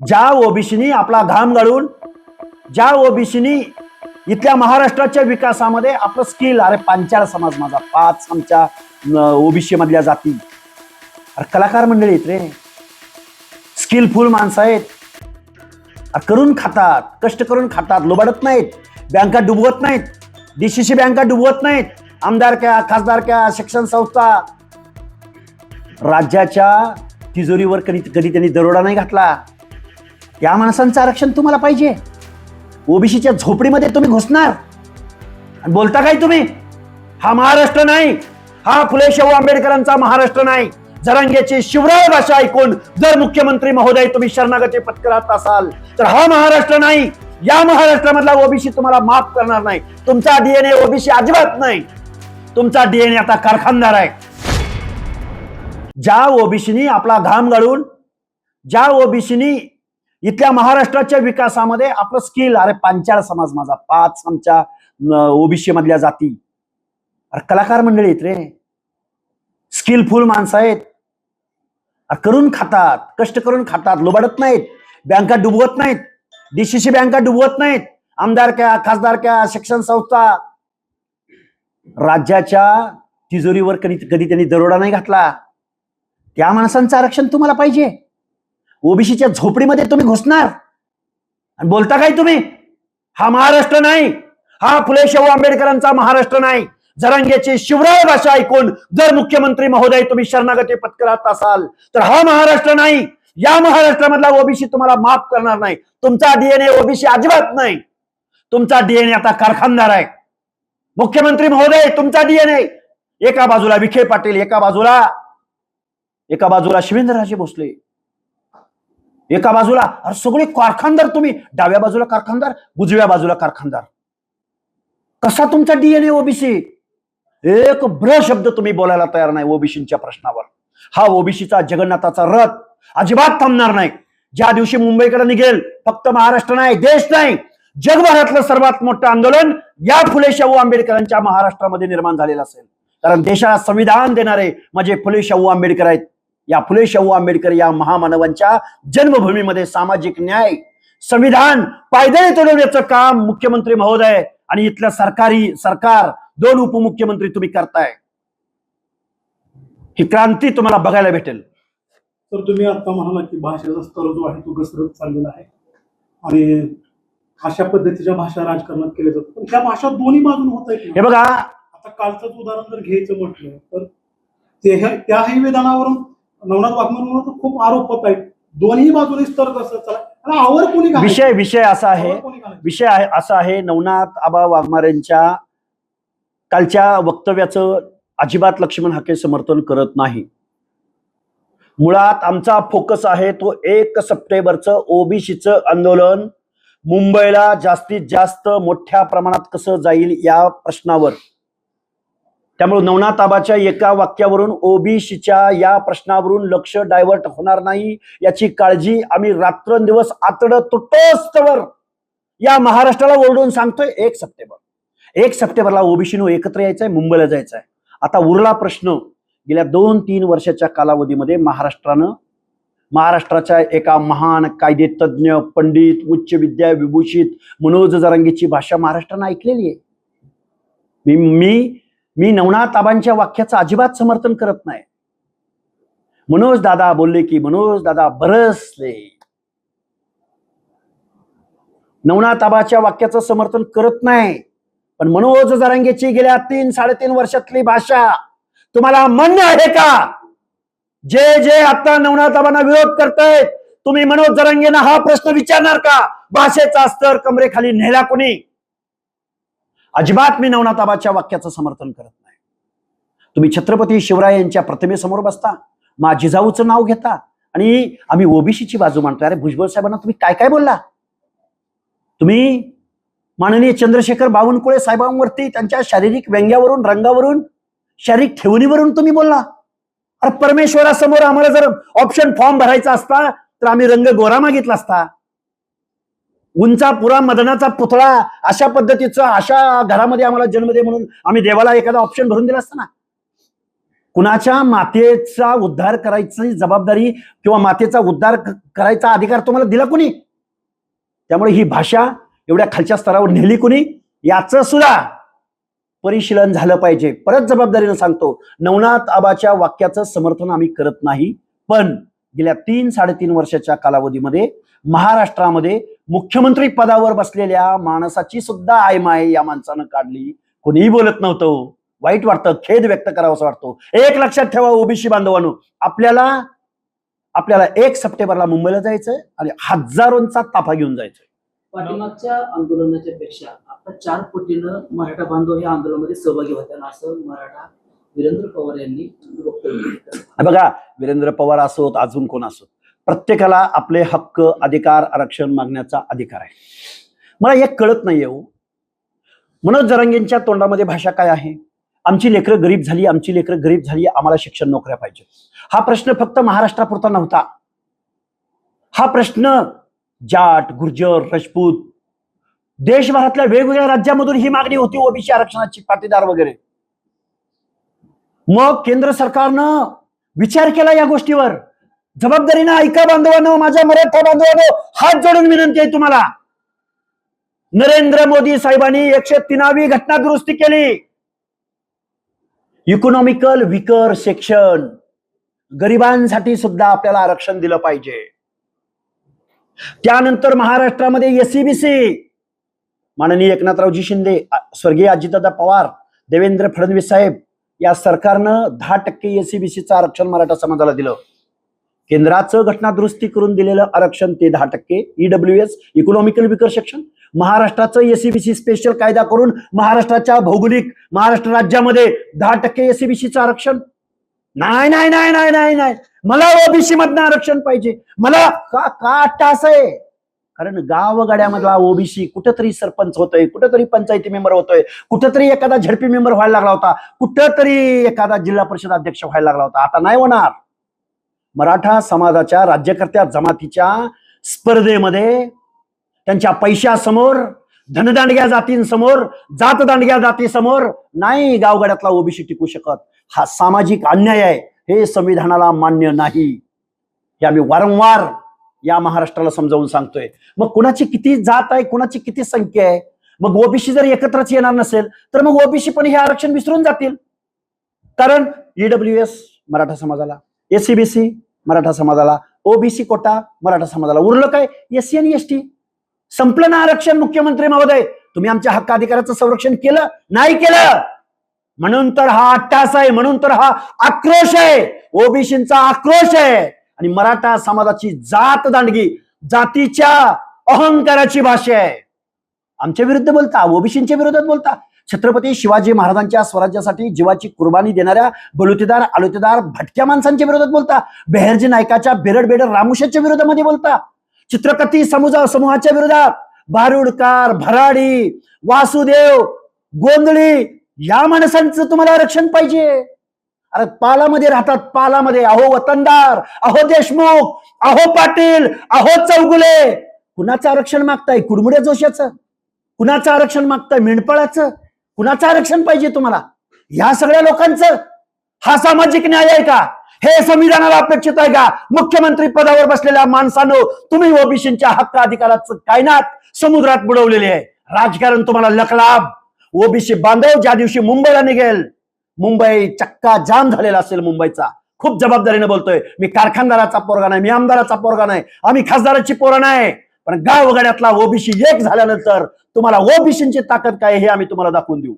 ज्या ओबीसीनी आपला घाम गाळून, ज्या ओबीसीनी इथल्या महाराष्ट्राच्या विकासामध्ये आपलं स्किल, अरे पांचाळ समाज माझा, 5 आमच्या ओबीसी मधल्या जाती, अरे कलाकार मंडळी आहेत रे, स्किलफुल माणसं आहेत, करून खातात, कष्ट करून खातात, लुबाडत नाहीत, बँका डुबवत नाहीत, डीसीसी बँका डुबवत नाहीत, आमदार क्या, खासदार क्या, शिक्षण संस्था, राज्याच्या तिजोरीवर कधी त्यांनी दरोडा नाही घातला. या माणसांचं आरक्षण तुम्हाला पाहिजे. ओबीसीच्या झोपडीमध्ये तुम्ही घुसणार आणि बोलता काय तुम्ही? हा महाराष्ट्र नाही, हा फुले शाहू आंबेडकरांचा महाराष्ट्र नाही. जरांगेची शिवराय भाषा ऐकून जर मुख्यमंत्री महोदय तुम्ही शरणागती पत्करत असाल तर हा महाराष्ट्र नाही. या महाराष्ट्रामधला ओबीसी तुम्हाला माफ करणार नाही. तुमचा डीएनए ओबीसी अजिबात नाही. तुमचा डीएनए आता कारखानदार आहे. ज्या ओबीसीनी आपला घाम गाळून, ज्या ओबीसीनी इथल्या महाराष्ट्राच्या विकासामध्ये आपलं स्किल, अरे पांचाळ समाज माझा, 5 आमच्या ओबीसी मधल्या जाती, अरे कलाकार मंडळी आहेत रे, स्किलफुल माणसं आहेत, करून खातात, कष्ट करून खातात, लुबाडत नाहीत, बँका डुबवत नाहीत, डीसीसी बँका डुबवत नाहीत, आमदार क्या, खासदार क्या, शिक्षण संस्था, राज्याच्या तिजोरीवर कधी त्यांनी दरोडा नाही घातला. त्या माणसांचं आरक्षण तुम्हाला पाहिजे. ओबीसीच्या झोपडीमध्ये तुम्ही घुसणार आणि बोलता काय तुम्ही? हा महाराष्ट्र नाही, हा फुले शाहू आंबेडकरांचा महाराष्ट्र नाही. जरांगेची शिवराय भाषा ऐकून जर मुख्यमंत्री महोदय तुम्ही शरणागती पत्करत असाल तर हा महाराष्ट्र नाही. या महाराष्ट्रामधला ओबीसी तुम्हाला माफ करणार नाही. तुमचा डीएनए ओबीसी अजिबात नाही. तुमचा डीएनए आता कारखानदार आहे. मुख्यमंत्री महोदय, तुमचा डीएनए, एका बाजूला विखे पाटील, एका बाजूला शिवेंद्रराजे भोसले, एका बाजूला अरे सगळे कारखानदार. तुम्ही डाव्या बाजूला कारखानदार, उजव्या बाजूला कारखानदार. कसा तुमचा डीएनए ओबीसी? एक ब्र शब्द तुम्ही बोलायला तयार नाही ओबीसीच्या प्रश्नावर. हा ओबीसीचा जगन्नाथाचा रथ अजिबात थांबणार नाही. ज्या दिवशी मुंबईकडे निघेल, फक्त महाराष्ट्र नाही, देश नाही, जगभरातलं सर्वात मोठं आंदोलन या फुले शाहू आंबेडकरांच्या महाराष्ट्रामध्ये निर्माण झालेलं असेल. कारण देशाला संविधान देणारे म्हणजे फुले शाहू आंबेडकर आहेत. या फुले शाहू आंबेडकर या महामानवांच्या जन्मभूमीमध्ये सामाजिक न्याय, संविधान पायदळी तुडवण्याचं काम मुख्यमंत्री महोदय आणि इथलं सरकार, 2 उपमुख्यमंत्री तुम्ही करताय. ही क्रांती तुम्हाला बघायला भेटेल. तर तुम्ही आता म्हणाला की भाषेचा स्तर जो आहे तो घसरत चाललेला आहे आणि अशा पद्धतीच्या भाषा राजकारणात केल्या जातात. पण त्या भाषा दोन्ही बाजून होत आहेत. हे बघा, आता कालचंच उदाहरण जर घ्यायचं म्हटलं तर त्याही विधानावरून नवनाथ वाघमारेंवर खूप आरोप होत आहेत. दोन्ही बाजूने स्तर घसरत चालला. आवर कोणी विषय असा आहे नवनाथ आबा वाघमारेंच्या कालच्या वक्तव्याचं अजिबात लक्ष्मण हाके समर्थन करत नाही. मुळात आमचा फोकस आहे तो 1 सप्टेंबरचं ओबीसीचं आंदोलन मुंबईला जास्तीत जास्त मोठ्या प्रमाणात कसं जाईल या प्रश्नावर. त्यामुळे नवनाथ आबाच्या एका वाक्यावरून ओबीसीच्या या प्रश्नावरून लक्ष डायव्हर्ट होणार नाही याची काळजी आम्ही रात्रंदिवस आतडं तुटोस्तवर या महाराष्ट्राला ओरडून सांगतोय. 1 सप्टेंबरला ओबीसीनं एकत्र यायचंय, मुंबईला जायचंय. आता उरला प्रश्न, गेल्या 2-3 वर्षाच्या कालावधीमध्ये महाराष्ट्राच्या एका महान कायदेतज्ञ, पंडित, उच्च विद्या विभूषित मनोज जरांगेची भाषा महाराष्ट्रानं ऐकलेली आहे. मी नवनाथ आबांच्या वाक्याचं अजिबात समर्थन करत नाही. मनोज दादा बोलले की मनोज दादा बरसले. नवनाथ आबाच्या वाक्याचं समर्थन करत नाही. पण मनोज जरांगेची गेल्या 3-3.5 वर्षातली भाषा तुम्हाला मान्य आहे का? जे आता नवनाथ आबांना विरोध करतायत, तुम्ही मनोज जरांगेंना हा प्रश्न विचारणार का? भाषेचा स्तर कमरेखाली नेला कोणी? अजिबात मी नवनाथ आबाच्या वाक्याचं समर्थन करत नाही. तुम्ही छत्रपती शिवराय यांच्या प्रतिमेसमोर बसता, मा जिजाऊचं नाव घेता आणि आम्ही ओबीसीची बाजू मांडतोय. अरे भुजबळ साहेबांना तुम्ही काय काय बोलला? तुम्ही माननीय चंद्रशेखर बावनकुळे साहेबांवरती त्यांच्या शारीरिक व्यंग्यावरून, रंगावरून, शारीरिक ठेवणीवरून तुम्ही बोलला. अरे परमेश्वरासमोर आम्हाला जर ऑप्शन फॉर्म भरायचा असता तर आम्ही रंग गोरा मागितला असता. उंचा पुरा मदनाचा पुतळा अशा पद्धतीचा, अशा घरामध्ये आम्हाला जन्म दे म्हणून आम्ही देवाला एखादा ऑप्शन भरून दिला असता ना. कुणाच्या मातेचा उद्धार करायची जबाबदारी किंवा मातेचा उद्धार करायचा अधिकार तुम्हाला दिला कुणी? त्यामुळे ही भाषा एवढ्या खालच्या स्तरावर नेली कुणी, याचं सुद्धा परिशीलन झालं पाहिजे. परत जबाबदारीनं सांगतो, नवनाथ आबाच्या वाक्याचं समर्थन आम्ही करत नाही, पण गेल्या 3-3.5 वर्षाच्या कालावधीमध्ये महाराष्ट्रामध्ये मुख्यमंत्री पदावर बसलेल्या माणसाची सुद्धा आयमाय या माणसानं काढली. कोणीही बोलत नव्हतं. वाईट वाटतं, खेद व्यक्त करावासा वाटतो. एक लक्षात ठेवा ओबीसी बांधवांनो, आपल्याला 1 सप्टेंबरला मुंबईला जायचंय आणि हजारोंचा ताफा घेऊन जायचंय. पाठीमागच्या आंदोलनाच्या पेक्षा आता 4 पटीनं मराठा बांधव या आंदोलनामध्ये सहभागी होत्या असं मराठा वीरेंद्र पवार यांनी वक्तव्य केलं. बघा, वीरेंद्र पवार असोत अजून कोण असोत, प्रत्येकाला आपले हक्क, अधिकार, आरक्षण मागण्याचा अधिकार आहे. मला एक कळत नाहीये हो, मनोज जरांगेंच्या तोंडामध्ये भाषा काय आहे? आमची लेकरं गरीब झाली, आमची लेकरं गरीब झाली, आम्हाला शिक्षण नोकऱ्या पाहिजे. हा प्रश्न फक्त महाराष्ट्रापुरता नव्हता. हा प्रश्न जाट, गुर्जर, राजपूत, देशभरातल्या वेगवेगळ्या राज्यामधून ही मागणी होती ओबीसी आरक्षणाची, पाटीदार वगैरे. मग केंद्र सरकारनं विचार केला या गोष्टीवर. जबाबदारीनं ऐका बांधवांनो, माझ्या मराठा बांधवांनो, हात जोडून विनंती आहे तुम्हाला. नरेंद्र मोदी साहेबांनी 103वी घटना दुरुस्ती केली. इकॉनॉमिकल विकर सेक्शन, गरिबांसाठी सुद्धा आपल्याला आरक्षण दिलं पाहिजे. त्यानंतर महाराष्ट्रामध्ये एससीबीसी, माननीय एकनाथरावजी शिंदे, स्वर्गीय अजितदादा पवार, देवेंद्र फडणवीस साहेब या सरकारनं 10% एससीबीसीचं आरक्षण मराठा समाजाला दिलं. केंद्राचं घटना दुरुस्ती करून दिलेलं आरक्षण ते 10%, ईडब्ल्यूएस इकॉनॉमिकल विकर सेक्शन. महाराष्ट्राचं एससीबीसी स्पेशल कायदा करून महाराष्ट्राच्या भौगोलिक महाराष्ट्र राज्यामध्ये 10% एससीबीसीचं आरक्षण. नाही नाही नाही नाही नाही नाही, मला ओबीसी मधनं आरक्षण पाहिजे. मला का टास आहे? कारण गावगाड्यामधला ओबीसी कुठंतरी सरपंच होतोय, कुठंतरी पंचायती मेंबर होतोय, कुठंतरी एखादा झडपी मेंबर व्हायला लागला होता, कुठंतरी एखादा जिल्हा परिषद अध्यक्ष व्हायला लागला होता. आता नाही होणार. मराठा समाजाच्या राज्यकर्त्या जमातीच्या स्पर्धेमध्ये त्यांच्या पैशासमोर, धनदांडग्या जातींसमोर, जातदांडग्या जातीसमोर नाही गावगाड्यातला ओबीसी टिकू शकत. हा सामाजिक अन्याय आहे, हे संविधानाला मान्य नाही. हे आम्ही वारंवार या महाराष्ट्राला समजावून सांगतोय. मग कुणाची किती जात आहे, कुणाची किती संख्या आहे? मग ओबीसी जर एकत्रच येणार नसेल तर मग ओबीसी पण हे आरक्षण विसरून जातील. कारण ईडब्ल्यूएस मराठा समाजाला, एससीबीसी मराठा समाजाला, ओबीसी कोटा मराठा समाजाला, उरलं काय? एससी आणि एसटी. संपलं ना आरक्षण. मुख्यमंत्री महोदय, तुम्ही आमच्या हक्क अधिकाराचं संरक्षण केलं नाही केलं? म्हणून तर हा अट्टास आहे, म्हणून तर हा आक्रोश आहे, ओबीसींचा आक्रोश आहे. आणि मराठा समाजाची जात दांडगी, जातीच्या अहंकाराची भाषा आहे. आमच्या विरुद्ध बोलता, ओबीसींच्या विरोधात बोलता. छत्रपती शिवाजी महाराजांच्या स्वराज्यासाठी जीवाची कुर्बानी देणाऱ्या बलुतेदार, आलुतेदार, भटक्या माणसांच्या विरोधात बोलता. बेहरजी नायकाच्या बेरड बेडर रामुशाच्या विरोधामध्ये बोलता. चित्रकथी समूहाच्या विरोधात बारुडकार, भराडी, वासुदेव, गोंधळी या माणसांचं तुम्हाला आरक्षण पाहिजे. अरे पालामध्ये राहतात, पालामध्ये. अहो वतनदार, अहो देशमुख, अहो पाटील, अहो चौगुले. कुणाचं आरक्षण मागताय? कुडमुड्या जोशाचं? कुणाचं आरक्षण मागताय? मेंढपाळाचं? कुणाचं आरक्षण पाहिजे तुम्हाला? या सगळ्या लोकांचं? हा सामाजिक न्याय आहे का? हे संविधानाला अपेक्षित आहे का? मुख्यमंत्री पदावर बसलेल्या माणसांनो, तुम्ही ओबीसींच्या हक्क अधिकाराचं कायनात समुद्रात बुडवलेले आहे. राजकारण तुम्हाला लखलाभ. ओबीसी बांधव ज्या दिवशी मुंबईला निघेल, मुंबई चक्का जाम झालेला असेल मुंबईचा. खूप जबाबदारीने बोलतोय. मी कारखानदाराचा पोरगा नाही, मी आमदाराचा पोरगा नाही, आम्ही खासदाराची पोरं नाही. पण गावगाड्यातला ओबीसी एक झाल्यानंतर तुम्हाला ओबीसींची ताकद काय हे आम्ही तुम्हाला दाखवून देऊ.